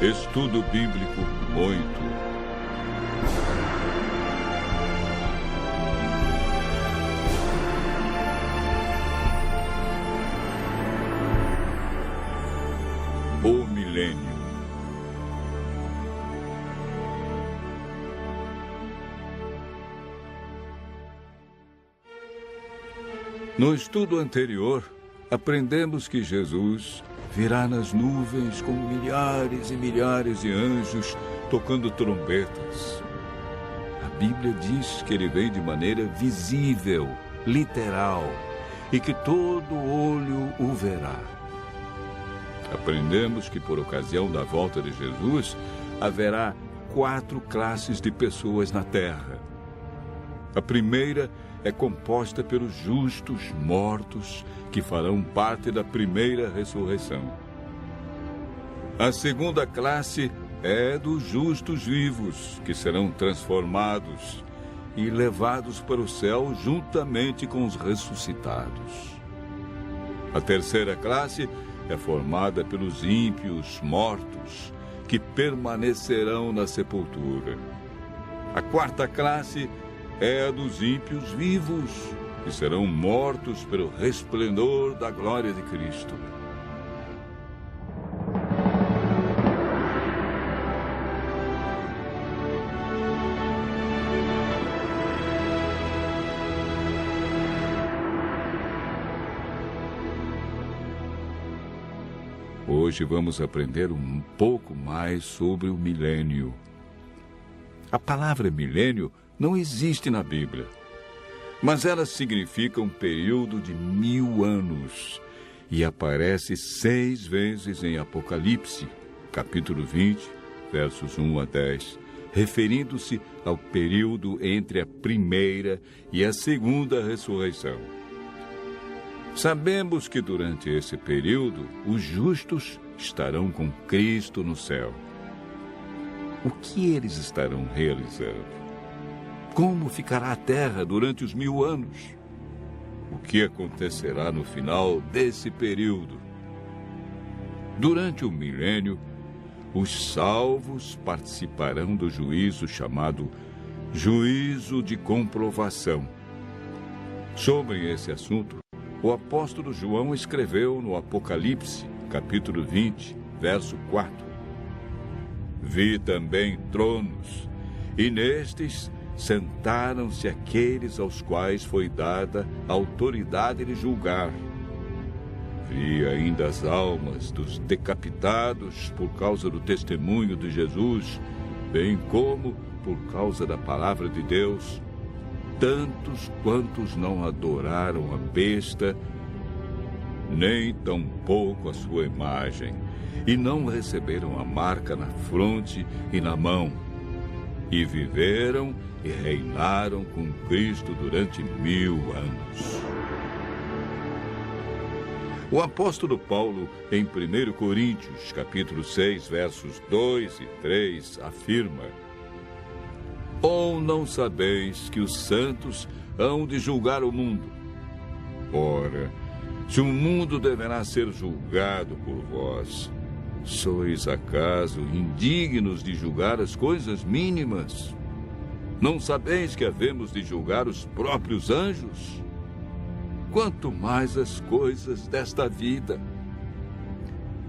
Estudo Bíblico 8. O milênio. No estudo anterior, aprendemos que Jesus virá nas nuvens com milhares e milhares de anjos tocando trombetas. A Bíblia diz que ele vem de maneira visível, literal, e que todo olho o verá. Aprendemos que por ocasião da volta de Jesus, haverá 4 classes de pessoas na terra. A primeira é composta pelos justos mortos, que farão parte da primeira ressurreição. A segunda classe é dos justos vivos, que serão transformados e levados para o céu juntamente com os ressuscitados. A terceira classe é formada pelos ímpios mortos, que permanecerão na sepultura. A quarta classe é a dos ímpios vivos, que serão mortos pelo resplendor da glória de Cristo. Hoje vamos aprender um pouco mais sobre o milênio. A palavra milênio não existe na Bíblia, mas ela significa um período de 1000 anos e aparece 6 vezes em Apocalipse, capítulo 20, versos 1 a 10, referindo-se ao período entre a primeira e a segunda ressurreição. Sabemos que durante esse período, os justos estarão com Cristo no céu. O que eles estarão realizando? Como ficará a terra durante os 1000 anos? O que acontecerá no final desse período? Durante o milênio, os salvos participarão do juízo chamado juízo de comprovação. Sobre esse assunto, o apóstolo João escreveu no Apocalipse, capítulo 20, verso 4. Vi também tronos, e nestes sentaram-se aqueles aos quais foi dada a autoridade de julgar. Vi ainda as almas dos decapitados por causa do testemunho de Jesus, bem como por causa da palavra de Deus, tantos quantos não adoraram a besta, nem tampouco a sua imagem, e não receberam a marca na fronte e na mão, e viveram e reinaram com Cristo durante 1000 anos. O apóstolo Paulo, em 1 Coríntios, capítulo 6, versos 2 e 3, afirma: Ou não sabeis que os santos hão de julgar o mundo? Ora, se o mundo deverá ser julgado por vós, sois acaso indignos de julgar as coisas mínimas? Não sabeis que havemos de julgar os próprios anjos? Quanto mais as coisas desta vida.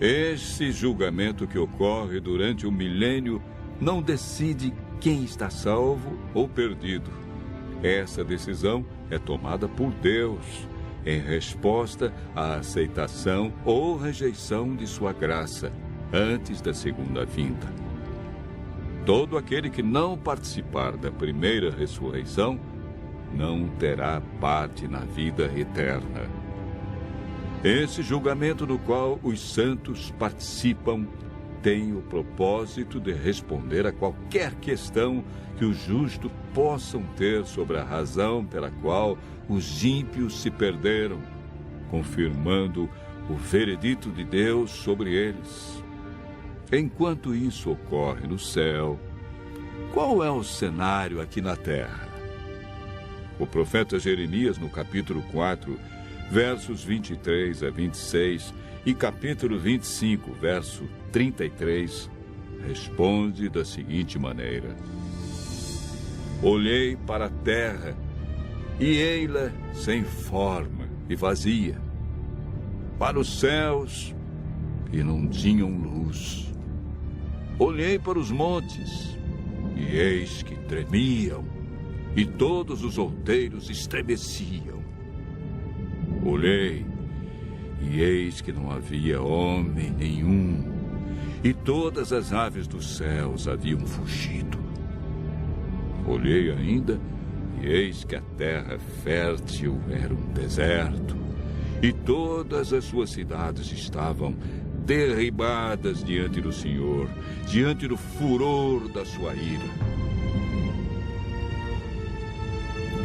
Esse julgamento que ocorre durante o milênio não decide quem está salvo ou perdido. Essa decisão é tomada por Deus, em resposta à aceitação ou rejeição de sua graça, antes da segunda vinda. Todo aquele que não participar da primeira ressurreição não terá parte na vida eterna. Esse julgamento no qual os santos participam tem o propósito de responder a qualquer questão que os justos possam ter sobre a razão pela qual os ímpios se perderam, confirmando o veredito de Deus sobre eles. Enquanto isso ocorre no céu, qual é o cenário aqui na terra? O profeta Jeremias, no capítulo 4, versos 23 a 26, e capítulo 25, verso 33, responde da seguinte maneira: olhei para a terra, e ei-la sem forma e vazia, para os céus, e não tinham luz. Olhei para os montes, e eis que tremiam, e todos os outeiros estremeciam. Olhei, e eis que não havia homem nenhum, e todas as aves dos céus haviam fugido. Olhei ainda, e eis que a terra fértil era um deserto, e todas as suas cidades estavam derribadas diante do Senhor, diante do furor da sua ira.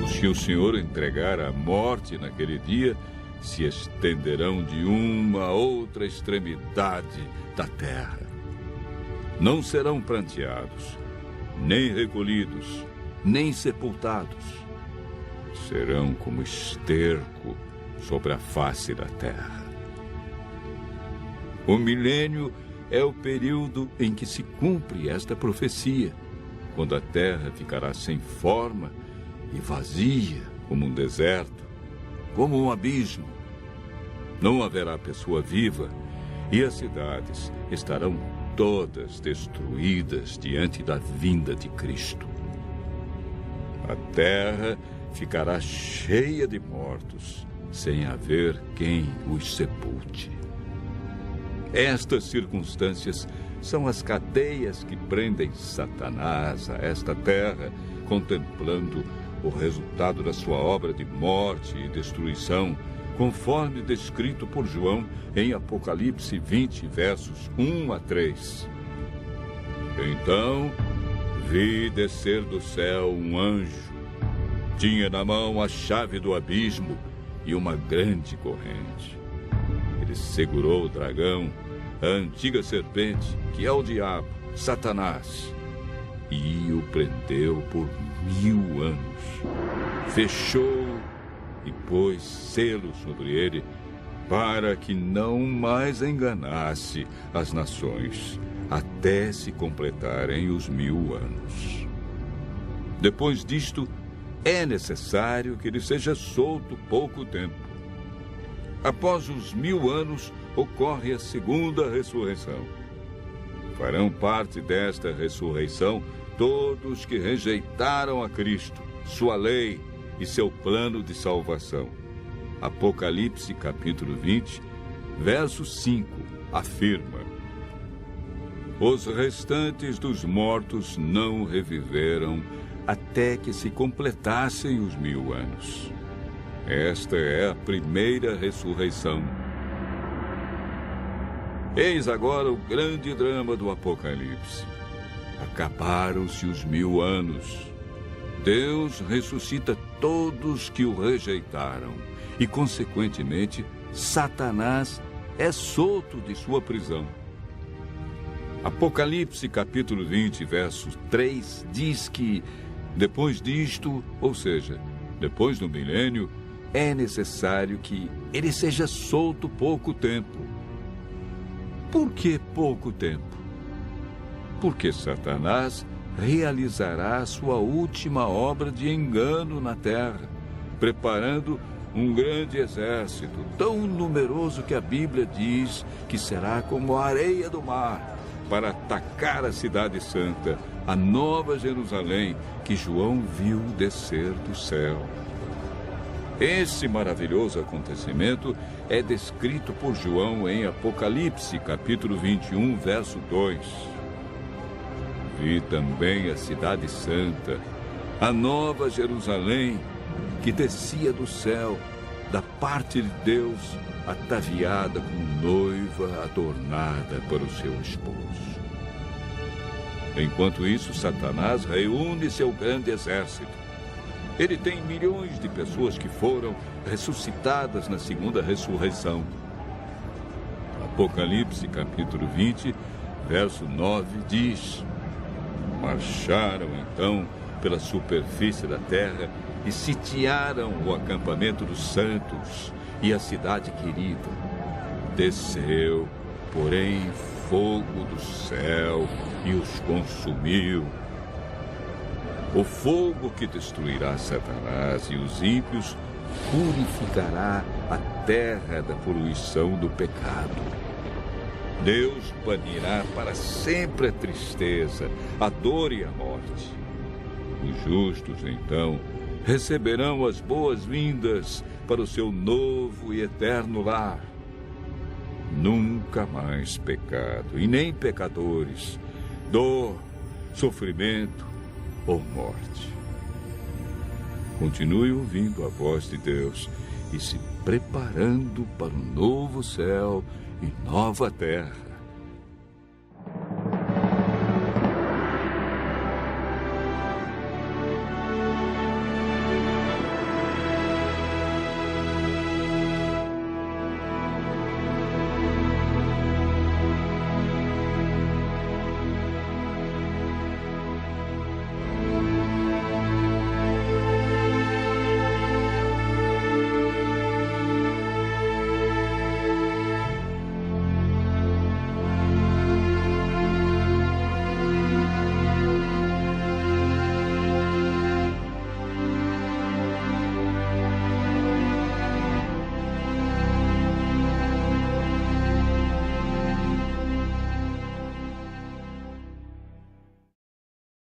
Os que o Senhor entregar à morte naquele dia se estenderão de uma a outra extremidade da terra. Não serão pranteados, nem recolhidos, nem sepultados. Serão como esterco sobre a face da terra. O milênio é o período em que se cumpre esta profecia, quando a terra ficará sem forma e vazia como um deserto, como um abismo. Não haverá pessoa viva e as cidades estarão todas destruídas diante da vinda de Cristo. A terra ficará cheia de mortos, sem haver quem os sepulte. Estas circunstâncias são as cadeias que prendem Satanás a esta terra, contemplando o resultado da sua obra de morte e destruição, conforme descrito por João em Apocalipse 20, versos 1 a 3. Então vi descer do céu um anjo. Tinha na mão a chave do abismo e uma grande corrente. Ele segurou o dragão, a antiga serpente, que é o diabo, Satanás, e o prendeu por 1000 anos. Fechou e pôs selo sobre ele, para que não mais enganasse as nações, até se completarem os 1000 anos. Depois disto, é necessário que ele seja solto pouco tempo. Após os 1000 anos, ocorre a segunda ressurreição. Farão parte desta ressurreição todos que rejeitaram a Cristo, sua lei e seu plano de salvação. Apocalipse capítulo 20, verso 5, afirma: os restantes dos mortos não reviveram até que se completassem os 1000 anos. Esta é a primeira ressurreição. Eis agora o grande drama do Apocalipse. Acabaram-se os 1000 anos. Deus ressuscita todos que o rejeitaram e, consequentemente, Satanás é solto de sua prisão. Apocalipse capítulo 20, verso 3, diz que, depois disto, ou seja, depois do milênio, é necessário que ele seja solto pouco tempo. Por que pouco tempo? Porque Satanás realizará a sua última obra de engano na terra, preparando um grande exército, tão numeroso que a Bíblia diz que será como a areia do mar, para atacar a cidade santa, a nova Jerusalém, que João viu descer do céu. Esse maravilhoso acontecimento é descrito por João em Apocalipse, capítulo 21, verso 2. Vi também a cidade santa, a nova Jerusalém, que descia do céu, da parte de Deus, ataviada como noiva adornada para o seu esposo. Enquanto isso, Satanás reúne seu grande exército. Ele tem milhões de pessoas que foram ressuscitadas na segunda ressurreição. Apocalipse, capítulo 20, verso 9, diz: marcharam, então, pela superfície da terra e sitiaram o acampamento dos santos e a cidade querida. Desceu, porém, fogo do céu e os consumiu. O fogo que destruirá Satanás e os ímpios purificará a terra da poluição do pecado. Deus banirá para sempre a tristeza, a dor e a morte. Os justos, então, receberão as boas-vindas para o seu novo e eterno lar. Nunca mais pecado, e nem pecadores, dor, sofrimento ou morte. Continue ouvindo a voz de Deus e se preparando para um novo céu e nova terra.